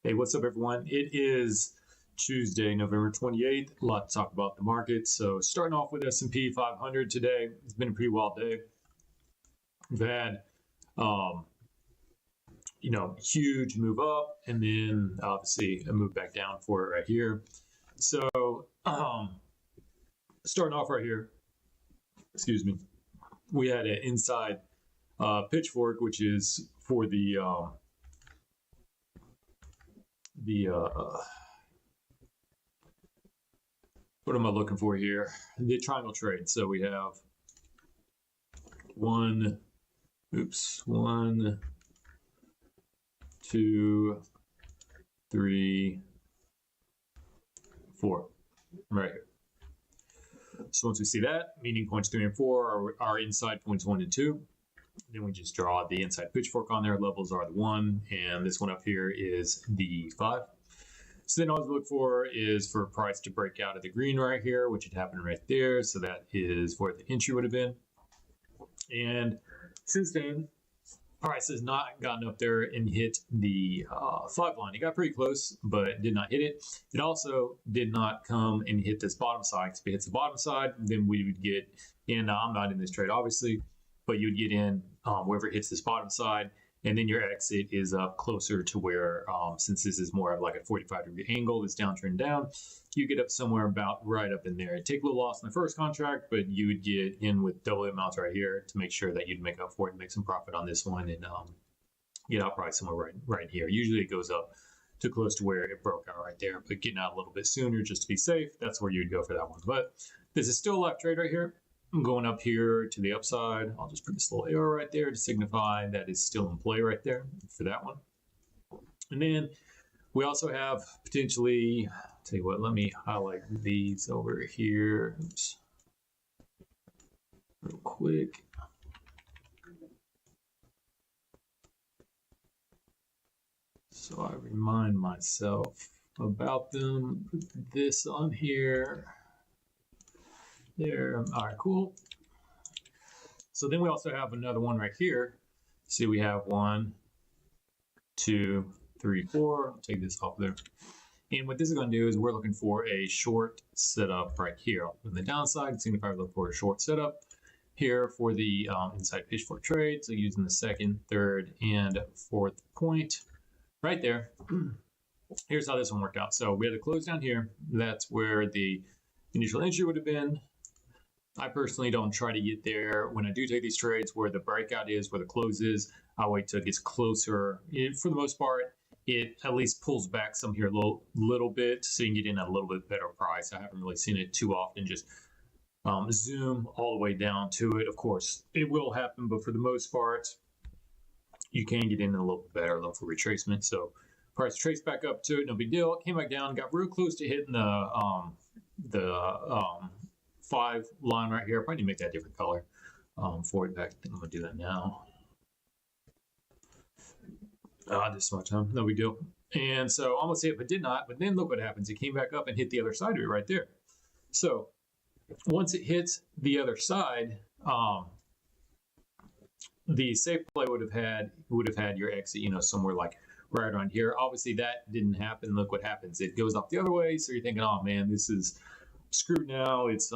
Hey, what's up, everyone? It is Tuesday, November 28th. A lot to talk about the market. So starting off with S&P 500 today. It's been a pretty wild day. We've had, huge move up and then obviously a move back down for it right here. So starting off right here, we had an inside pitchfork, which is for the what am I looking for here? The triangle trade. So we have one, two, three, four, right here. So once we see that, meaning points 3 and 4 are inside points 1 and 2. Then we just draw the inside pitchfork on there. Levels are the 1, and this one up here is the 5. So then all we look for is for price to break out of the green right here, which had happened right there. So that is where the entry would have been. And since then, price has not gotten up there and hit the 5 line. It got pretty close, but did not hit it. It also did not come and hit this bottom side. Because if it hits the bottom side, then we would get in. I'm not in this trade, obviously, but you'd get in wherever it hits this bottom side. And then your exit is up closer to where, since this is more of like a 45-degree angle, this downtrend down, you get up somewhere about right up in there. It'd take a little loss in the first contract, but you would get in with double amounts right here to make sure that you'd make up for it and make some profit on this one and get out probably somewhere right here. Usually it goes up to close to where it broke out right there, but getting out a little bit sooner just to be safe, that's where you'd go for that one. But this is still a live trade right here. I'm going up here to the upside. I'll just put this little arrow right there to signify that it's still in play right there for that one. And then we also have potentially, tell you what, let me highlight these over here. Oops. Real quick. So I remind myself about them. Put this on here. There. All right, cool. So then we also have another one right here. See, we have 1, 2, 3, 4. I'll take this off there. And what this is going to do is we're looking for a short setup right here. On the downside, signify we're looking for a short setup here for the inside pitchfork trade. So using the second, third, and fourth point right there. Here's how this one worked out. So we had a close down here. That's where the initial entry would have been. I personally don't try to get there when I do take these trades where the breakout is, where the close is. I wait till it gets closer. For the most part, it at least pulls back some here a little bit so you can get in at a little bit better price. I haven't really seen it too often just zoom all the way down to it. Of course, it will happen, but for the most part, you can get in a little bit better, look for retracement. So price traced back up to it, no big deal. It came back down, got real close to hitting the 5 line right here. I probably need to make that a different color for it back. I think I'm gonna do that now. This much, huh? No big deal. And so almost hit, but did not. But then look what happens. It came back up and hit the other side of it right there. So once it hits the other side, the safe play would have had your exit, somewhere like right around here. Obviously that didn't happen. Look what happens. It goes off the other way. So you're thinking, oh man, this is screwed now. It's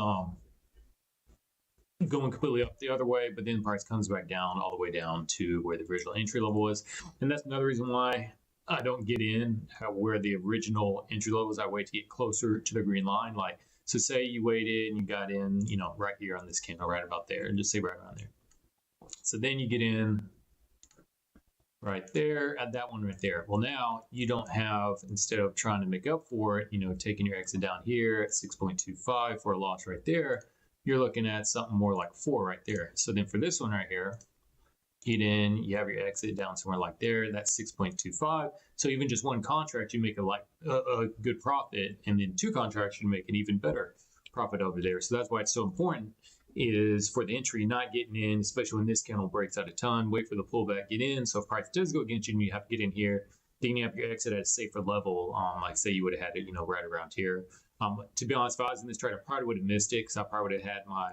going completely up the other way, but then price comes back down all the way down to where the original entry level was. And that's another reason why I don't get in where the original entry level is. I wait to get closer to the green line. Like, so say you waited and you got in, right here on this candle, right about there, and just say right around there. So then you get in right there at that one right there. Well, now you don't have, instead of trying to make up for it, taking your exit down here at 6.25 for a loss right there, you're looking at something more like 4 right there. So then for this one right here, get in, you have your exit down somewhere like there, that's 6.25. So even just one contract, you make a good profit, and then 2 contracts, you make an even better profit over there. So that's why it's so important is for the entry, not getting in, especially when this candle breaks out a ton, wait for the pullback, get in. So if price does go against you and you have to get in here, then you have your exit at a safer level. Like say you would have had it, right around here. To be honest, if I was in this trade, I probably would have missed it because I probably would have had my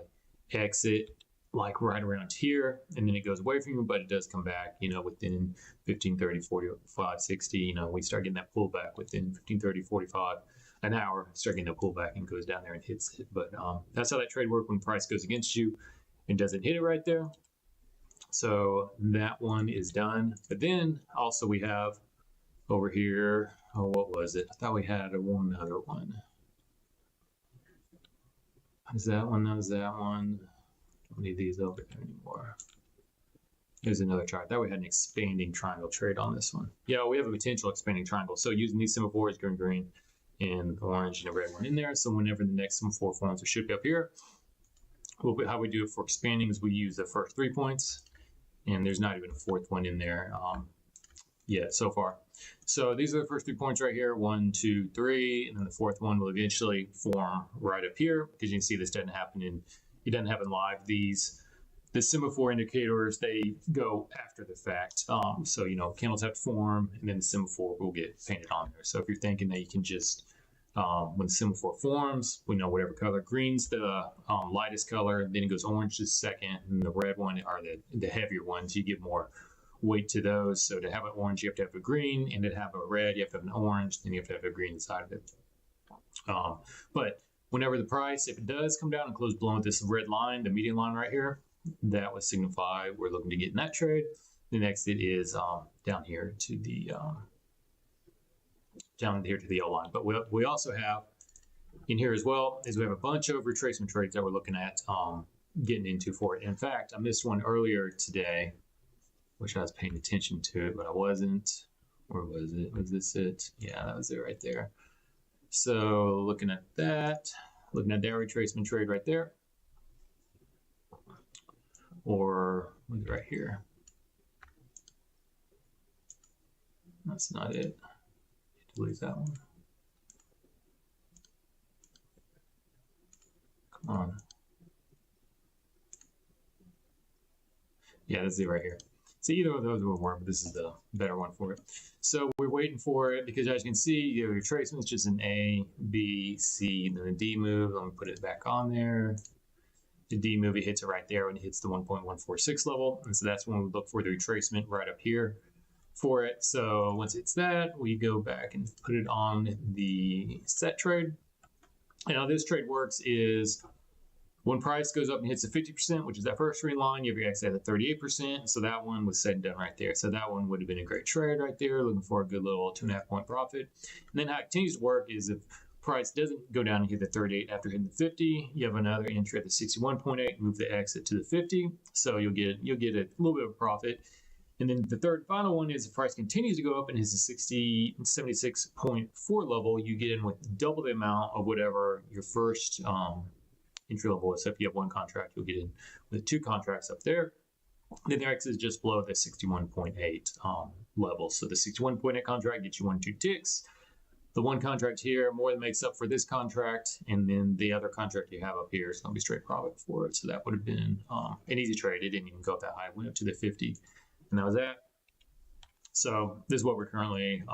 exit like right around here, and then it goes away from you, but it does come back, you know, within 15, 30, 45, 60, you know, we start getting that pullback within 15, 30, 45, an hour, start getting the pullback and goes down there and hits it. But that's how that trade works when price goes against you and doesn't hit it right there. So that one is done. But then also we have over here, oh, what was it? I thought we had one other one. Is that one? That was that one. Don't need these over there anymore. There's another chart. That we had an expanding triangle trade on this one. Yeah, we have a potential expanding triangle. So using these semaphores, green, and orange and a red one in there. So whenever the next semaphore forms, it should be up here. How we do it for expanding is we use the first 3 points, and there's not even a fourth one in there yet so far. So these are the first 3 points right here, 1, 2, 3, and then the fourth one will eventually form right up here, because you can see this doesn't happen live. The semaphore indicators, they go after the fact. So, you know, candles have to form, and then the semaphore will get painted on there. So if you're thinking that you can just, when the semaphore forms, we know whatever color. Green's the lightest color, then it goes orange to second, and the red one are the heavier ones. You get more weight to those. So to have an orange, you have to have a green, and to have a red, you have to have an orange, then you have to have a green inside of it. But whenever the price, if it does come down and close below this red line, the median line right here, that would signify we're looking to get in that trade. The next it is down here to the yellow line. But we also have in here as well is we have a bunch of retracement trades that we're looking at getting into for it. In fact, I missed one earlier today. Wish I was paying attention to it, but I wasn't. Where was it? Was this it? Yeah, that was it right there. So looking at that retracement trade right there. Or right here. That's not it. Delete that one. Come on. Yeah, that's it right here. So either of those will work, but this is the better one for it. So we're waiting for it because, as you can see, your retracement is just an A, B, C, and then a D move. Let me put it back on there. The D move, it hits it right there when it hits the 1.146 level. And so that's when we look for the retracement right up here for it. So once it's that, we go back and put it on the set trade. And how this trade works is when price goes up and hits the 50%, which is that first green line, you have your exit at 38%. So that one was said and done right there. So that one would have been a great trade right there, looking for a good little 2.5 point profit. And then how it continues to work is if price doesn't go down and hit the 38 after hitting the 50, you have another entry at the 61.8, move the exit to the 50. So you'll get a little bit of a profit. And then the third final one is if price continues to go up and hits the 76.4 level, you get in with double the amount of whatever your first entry level is. So if you have one contract, you'll get in with 2 contracts up there. Then the exit is just below the 61.8 level. So the 61.8 contract gets you 1, 2 ticks. The one contract here more than makes up for this contract, and then the other contract you have up here is going to be straight profit for it. So that would have been an easy trade. It didn't even go up that high. It went up to the 50, and that was that. So this is what we're currently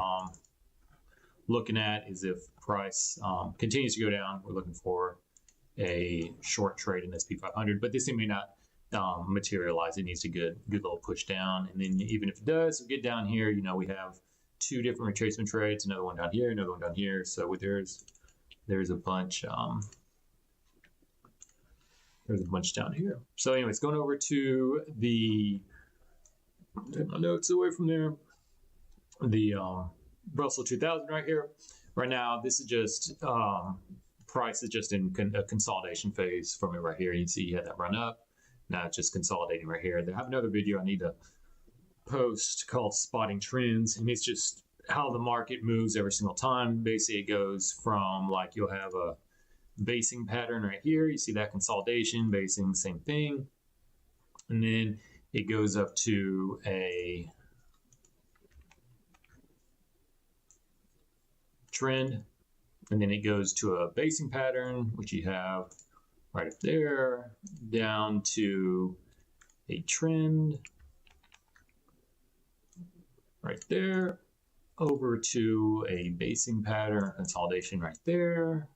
looking at, is if price continues to go down, we're looking for a short trade in SP 500, but this thing may not materialize. It needs a good little push down, and then even if it does, we get down here, you know, we have 2 different retracement trades, another one down here, another one down here. So with there's a bunch down here. So anyways, going over to the, take my notes away from there, the Russell 2000 right here. Right now, this is just price is just in a consolidation phase from it right here. You can see you had that run up. Now it's just consolidating right here. They have another video I need to post called Spotting Trends, and it's just how the market moves every single time. Basically, it goes from, like, you'll have a basing pattern right here. You see that consolidation, basing, same thing. And then it goes up to a trend, and then it goes to a basing pattern, which you have right up there, down to a trend right there, over to a basing pattern consolidation right there,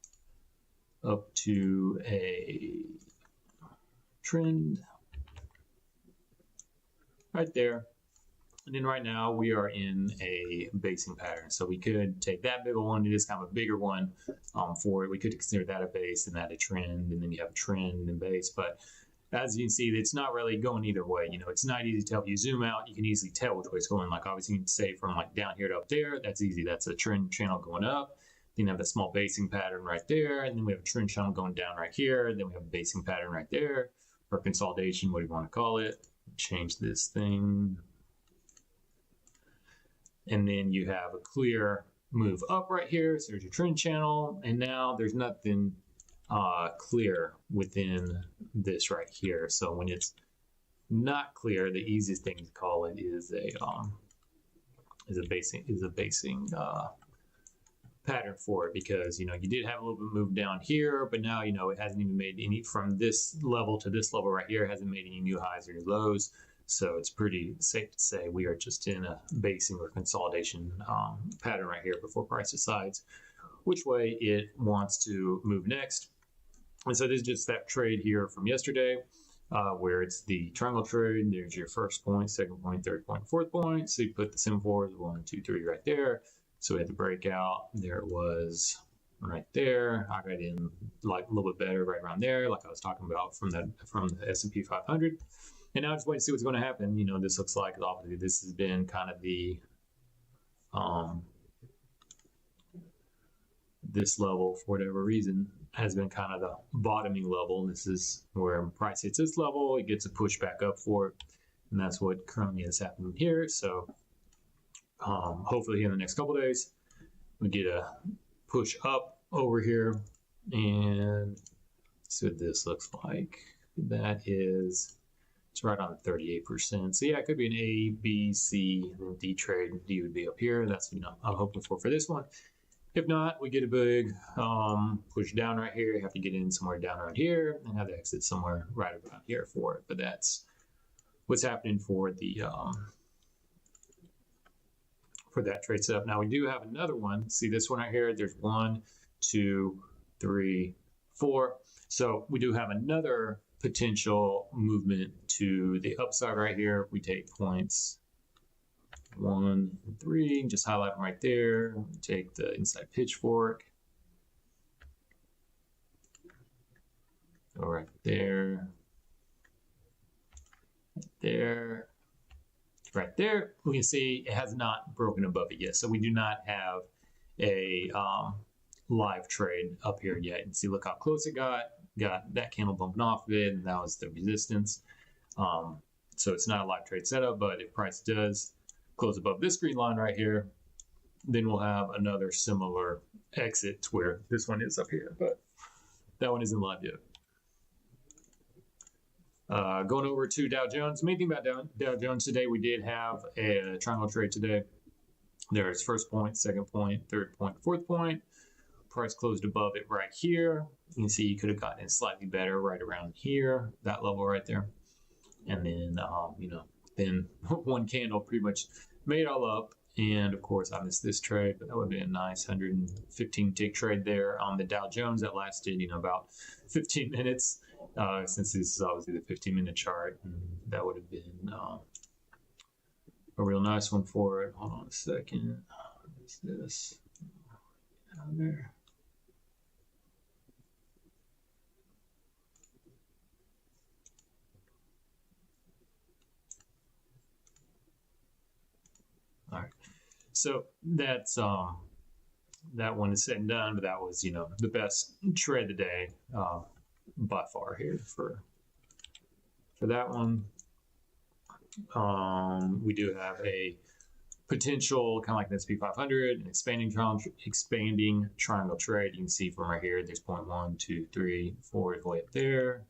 up to a trend, right there. And then right now we are in a basing pattern. So we could take that bigger one, it is kind of a bigger one for it. We could consider that a base and that a trend, and then you have a trend and base. But as you can see, it's not really going either way. You know, it's not easy to tell. If you zoom out, you can easily tell which way it's going. Like obviously you can say from like down here to up there, that's easy. That's a trend channel going up. Then you have that small basing pattern right there. And then we have a trend channel going down right here. Then we have a basing pattern right there, or consolidation, what do you want to call it. Change this thing. And then you have a clear move up right here. So there's your trend channel. And now there's nothing clear within this right here. So when it's not clear, the easiest thing to call it is a basing pattern for it, because you know you did have a little bit of move down here, but now you know it hasn't even made any from this level to this level right here. It hasn't made any new highs or new lows. So it's pretty safe to say we are just in a basing or consolidation pattern right here before price decides which way it wants to move next. And so this is just that trade here from yesterday, where it's the triangle trade. There's your first point, second point, third point, fourth point. So you put the semaphores 1, 2, 3 right there. So we had the breakout. There it was right there. I got in like a little bit better right around there, like I was talking about from the S&P 500. And now just wait to see what's going to happen. You know, this looks like obviously this has been kind of the this level for whatever reason has been kind of the bottoming level. This is where price hits this level, it gets a push back up for it, and that's what currently is happening here. So hopefully in the next couple days we get a push up over here, and see what this looks like. That is, it's right on 38%. So yeah, it could be an A, B, C, and then D trade. D would be up here. That's, you know, I'm hoping for this one. If not, we get a big push down right here. You have to get in somewhere down around here and have the exit somewhere right around here for it. But that's what's happening for the for that trade setup. Now we do have another one. See this one right here? There's 1, 2, 3, 4. So we do have another potential movement to the upside right here. We take points 1 and 3, and just highlight them right there. Take the inside pitchfork. Go right there. Right there. Right there. We can see it has not broken above it yet. So we do not have a live trade up here yet. And see, look how close it got. Got that candle bumping off of it, and that was the resistance. So it's not a live trade setup, but if price does close above this green line right here, then we'll have another similar exit to where this one is up here, but that one isn't live yet. Going over to Dow Jones. Main thing about Dow Jones today, we did have a triangle trade today. There's first point, second point, third point, fourth point. Price closed above it right here. You can see you could have gotten it slightly better right around here, that level right there. And then, you know, then one candle pretty much made it all up. And of course, I missed this trade, but that would have been a nice 115 tick trade there on the Dow Jones that lasted, you know, about 15 minutes. Since this is obviously the 15-minute chart, and that would have been a real nice one for it. Hold on a second. What is this? Down there. All right. So that's that one is said and done, but that was, you know, the best trade of the day by far here for that one. We do have a potential kind of like the S&P 500, an expanding triangle trade. You can see from right here, there's point 1, 2, 3, 4 way up there.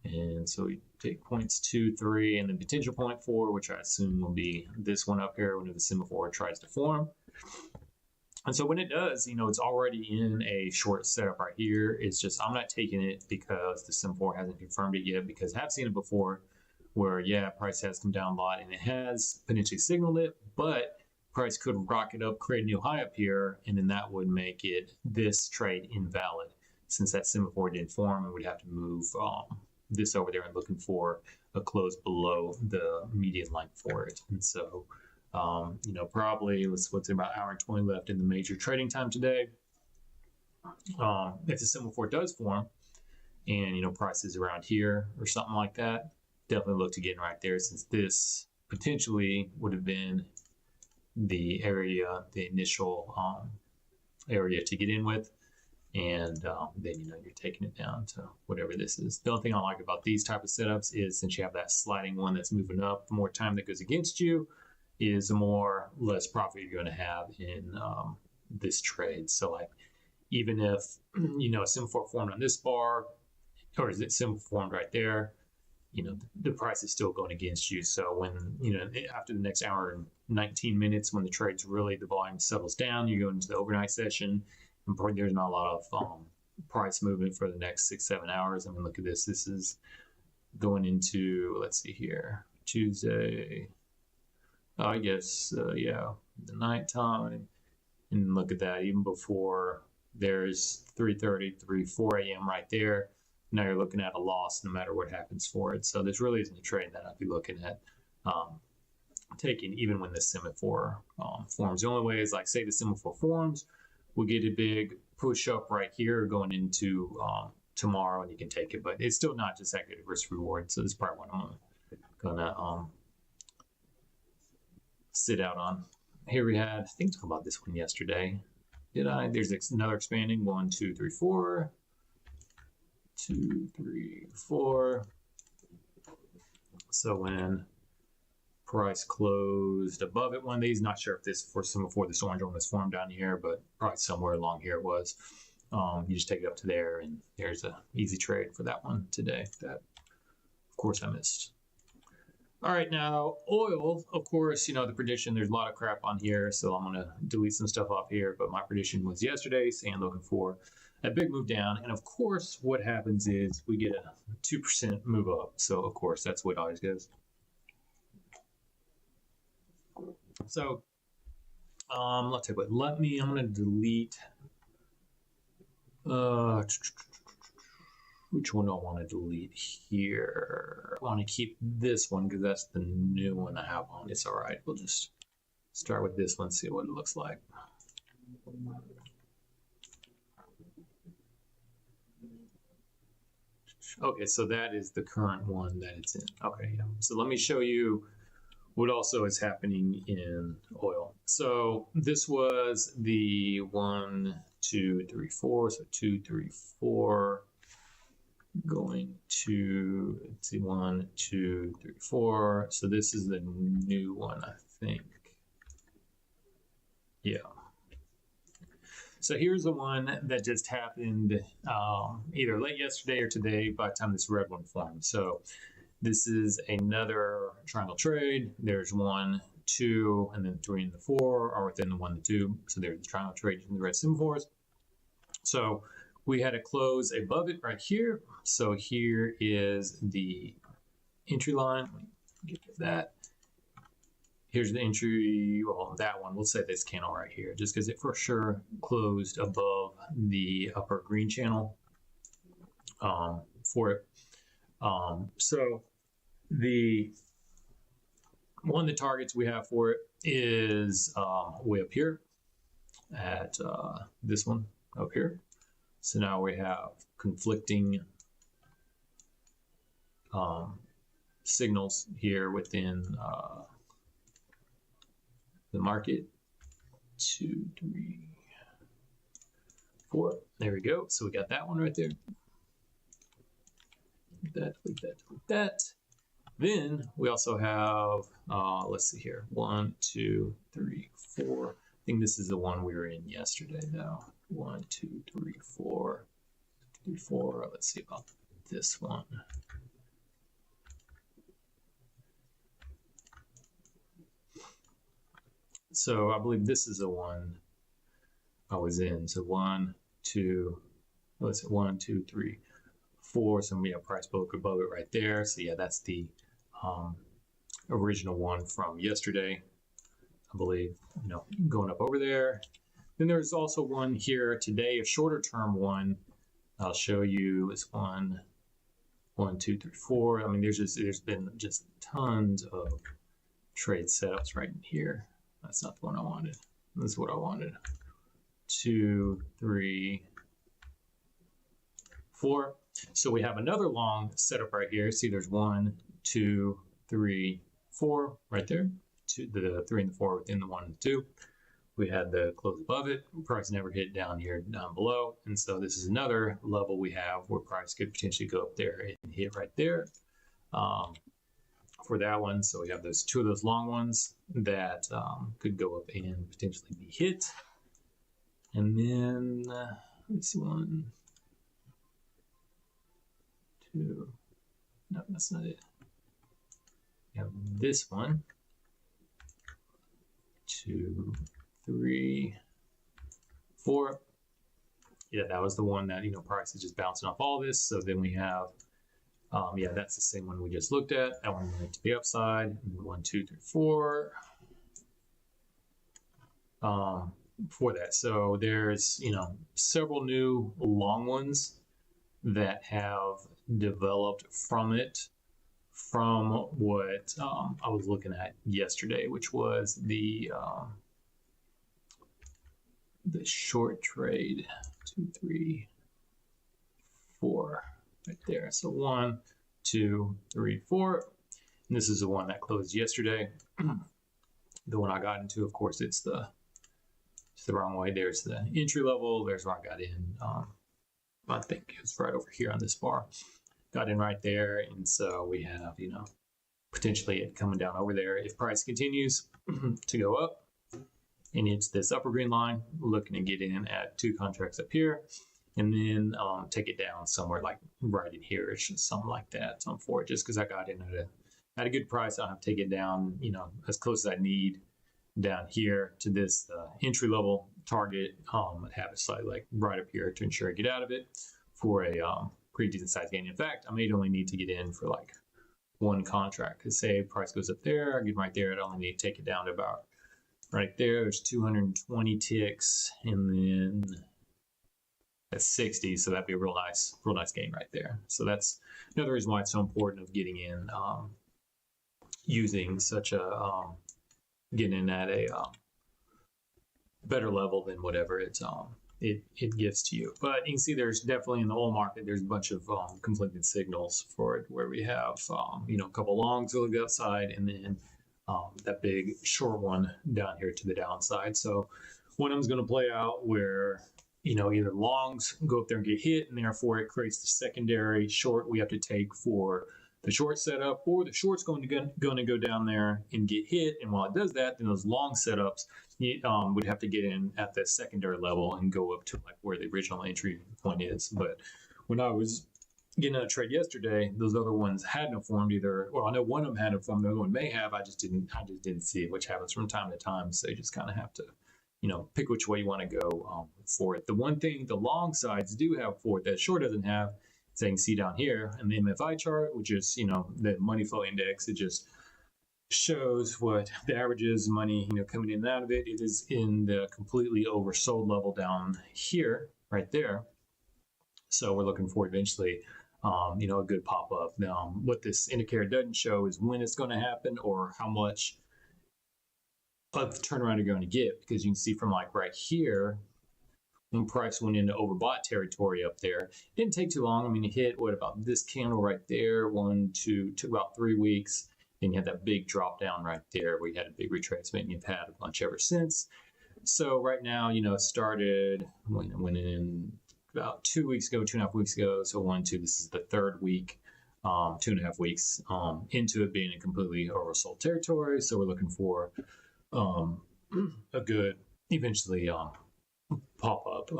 And so we take points 2, 3, and then potential point 4, which I assume will be this one up here when the semaphore tries to form. And so when it does, you know, it's already in a short setup right here. It's just, I'm not taking it because the semaphore hasn't confirmed it yet, because I have seen it before where, yeah, price has come down a lot and it has potentially signaled it, but price could rocket up, create a new high up here, and then that would make it, this trade, invalid. Since that semaphore didn't form, and we'd have to move this over there and looking for a close below the median line for it. And so, probably what's about an hour and 20 left in the major trading time today. If the semaphore does form and, prices around here or something like that, definitely look to get in right there, since this potentially would have been the area, the initial area to get in with. And then, you're taking it down to whatever this is. The only thing I like about these type of setups is, since you have that sliding one that's moving up, the more time that goes against you is the less profit you're going to have in this trade. So like, even if, a semaphore formed on this bar, or is it semaphore formed right there, the price is still going against you. So when, after the next hour and 19 minutes, when the trade's really, the volume settles down, you go into the overnight session, and there's not a lot of price movement for the next 6-7 hours. I mean, look at this. This is going into, let's see here, Tuesday, I guess, the nighttime. And look at that, even before, there's 3:30, 4 a.m. right there. Now you're looking at a loss no matter what happens for it. So this really isn't a trade that I'd be looking at taking, even when the semaphore forms. The only way is, like, say the semaphore forms, we'll get a big push up right here going into tomorrow, and you can take it. But it's still not just that good of risk reward. So this is probably what I'm gonna sit out on. Here we had, I think, talking about this one yesterday. Did I? There's another expanding. 1, 2, 3, 4. 2, 3, 4. So when price closed above it, one of these, not sure if this for semaphore, this orange one was formed down here, but probably somewhere along here it was. You just take it up to there, and there's a easy trade for that one today. That, of course, I missed. All right, now oil, of course, the prediction, there's a lot of crap on here, so I'm going to delete some stuff off here, but my prediction was yesterday, and looking for a big move down. And of course, what happens is we get a 2% move up. So of course, that's what always goes. So let's take what, I'm going to delete, which one do I want to delete here? I want to keep this one because that's the new one I have on. It's all right. We'll just start with this one, see what it looks like. Okay, so that is the current one that it's in. Okay, yeah. So let me show you what also is happening in oil. So this was the 1, 2, 3, 4. So 2, 3, 4. Going to, let's see, 1, 2, 3, 4. So this is the new one, I think. Yeah. So here's the one that just happened either late yesterday or today by the time this red one formed. So this is another triangle trade. There's 1, 2, and then 3 and the 4 are within the 1 and 2. So there's the triangle trade in the red semaphores. So we had a close above it right here. So here is the entry line. Let me get that. Here's the entry, well, that one, we'll say this candle right here, just because it for sure closed above the upper green channel for it. So the one of the targets we have for it is way up here at this one up here. So now we have conflicting signals here within the market. 2, 3, 4. There we go. So we got that one right there. Delete that. Then we also have, let's see here, 1, 2, 3, 4. I think this is the one we were in yesterday though. 1, 2, 3, 4, 3, 4. Let's see about this one. So I believe this is the one I was in. So 1, 2, let's see, 1, 2, 3, 4. So we have price book above it right there. So yeah, that's the original one from yesterday, I believe, going up over there. Then there's also one here today, a shorter term one. I'll show you. It's one 1, 2, 3, 4. I mean, there's been just tons of trade setups right in here. That's not the one I wanted. This is what I wanted. 2, 3, 4. So we have another long setup right here. See, there's 1, 2, 3, 4 right there. The 3 and the 4 within the 1 and the 2. We had the close above it. Price never hit down here, down below. And so this is another level we have where price could potentially go up there and hit right there for that one. So we have those 2 of those long ones that could go up and potentially be hit. And then let's see, 1, 2. No, that's not it. We have this one. 2, 3, 4. Yeah, that was the one that, price is just bouncing off all this. So then we have, yeah, that's the same one we just looked at. That one went to the upside. 1, 2, 3, 4. For that. So there's, several new long ones that have developed from it, from what I was looking at yesterday, which was the short trade. 2, 3, 4 right there. So 1, 2, 3, 4. And this is the one that closed yesterday. The one I got into, of course, it's the wrong way. There's the entry level. There's where I got in. I think it's right over here on this bar. Got in right there. And so we have, potentially it coming down over there. If price continues to go up and hits this upper green line, looking to get in at 2 contracts up here, and then take it down somewhere like right in here. It's just something like that for it, just because I got in at a good price. I'll have to take it down, as close as I need down here to this entry level target. Have it slightly like right up here to ensure I get out of it for a pretty decent size gain. In fact, I may only need to get in for like 1 contract, because say price goes up there, I get right there, I'd only need to take it down to about right there. There's 220 ticks, and then that's 60, so that'd be a real nice gain right there. So that's another reason why it's so important of getting in, using such a getting in at a better level than whatever it gives to you. But you can see there's definitely in the oil market, there's a bunch of conflicting signals for it, where we have a couple longs to the upside, and then that big short one down here to the downside. So one of them's going to play out where either longs go up there and get hit, and therefore it creates the secondary short we have to take for the short setup, or the short's going to go down there and get hit. And while it does that, then those long setups would have to get in at the secondary level and go up to like where the original entry point is. But when I was getting out of trade yesterday, those other ones hadn't formed either. Well, I know one of them hadn't formed, the other one may have. I just didn't see it, which happens from time to time. So you just kind of have to, pick which way you want to go for it. The one thing the long sides do have for it that short doesn't have, so you can see down here in the MFI chart, which is, the money flow index, it just shows what the average is, money, coming in and out of it. It is in the completely oversold level down here, right there. So we're looking for eventually, a good pop up. Now, what this indicator doesn't show is when it's going to happen or how much of the turnaround you're going to get, because you can see from like right here, when price went into overbought territory up there, it didn't take too long. I mean, it hit about this candle right there, 1, 2, took about 3 weeks. Then you had that big drop down right there where you had a big retracement, and you've had a bunch ever since. So right now, it started when it went in about 2 weeks ago, 2.5 weeks ago. So 1, 2, this is the 3rd week, 2.5 weeks into it being in completely oversold territory. So we're looking for a good, eventually, pop up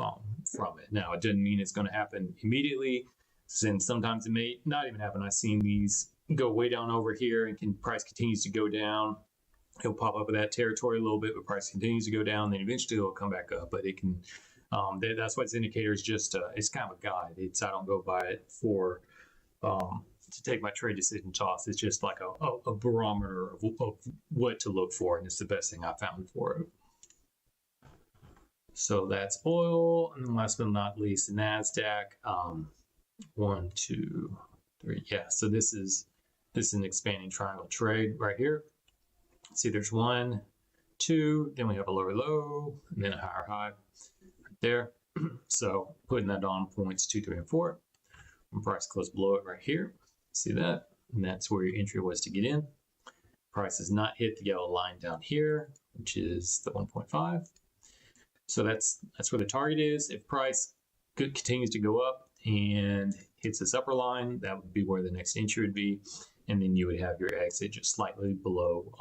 from it. Now, it doesn't mean it's going to happen immediately, since sometimes it may not even happen. I've seen these go way down over here, and price continues to go down. It'll pop up with that territory a little bit, but price continues to go down. Then eventually it'll come back up. But it can. That's why this indicator is just. It's kind of a guide. I don't go by it for to take my trade decisions off. It's just like a barometer of what to look for, and it's the best thing I found for it. So that's oil, and then last but not least, the Nasdaq. 1, 2, 3. Yeah, so this is an expanding triangle trade right here. See, there's 1, 2, then we have a lower low, and then a higher high right there. So putting that on points 2, 3, and 4. And price closed below it right here. See that? And that's where your entry was to get in. Price has not hit the yellow line down here, which is the 1.5. So that's where the target is. If price continues to go up and hits this upper line, that would be where the next entry would be. And then you would have your exit just slightly below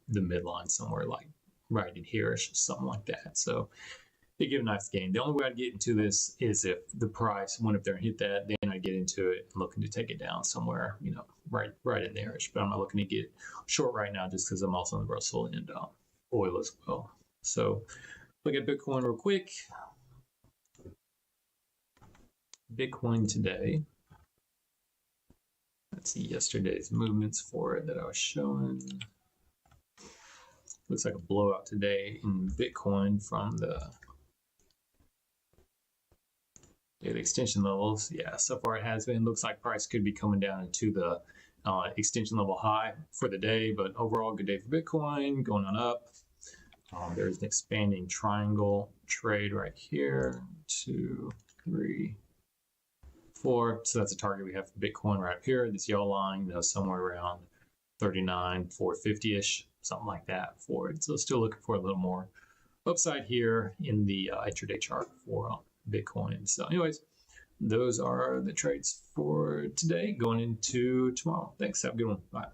the midline, somewhere like right in here, something like that. So they give a nice gain. The only way I'd get into this is if the price went up there and hit that, then I'd get into it looking to take it down somewhere, you know, right in there-ish. But I'm not looking to get short right now just because I'm also in the Russell and oil as well. So look at Bitcoin real quick. Bitcoin today. Let's see yesterday's movements for it that I was showing. Looks like a blowout today in Bitcoin from the extension levels. Yeah, so far it has been. Looks like price could be coming down into the extension level high for the day, but overall good day for Bitcoin, going on up. There's an expanding triangle trade right here, 2, 3, 4. So that's a target we have for Bitcoin right up here. This yellow line, somewhere around 39,450-ish, something like that for it. So still looking for a little more upside here in the intraday chart for Bitcoin. So anyways, those are the trades for today going into tomorrow. Thanks. Have a good one. Bye.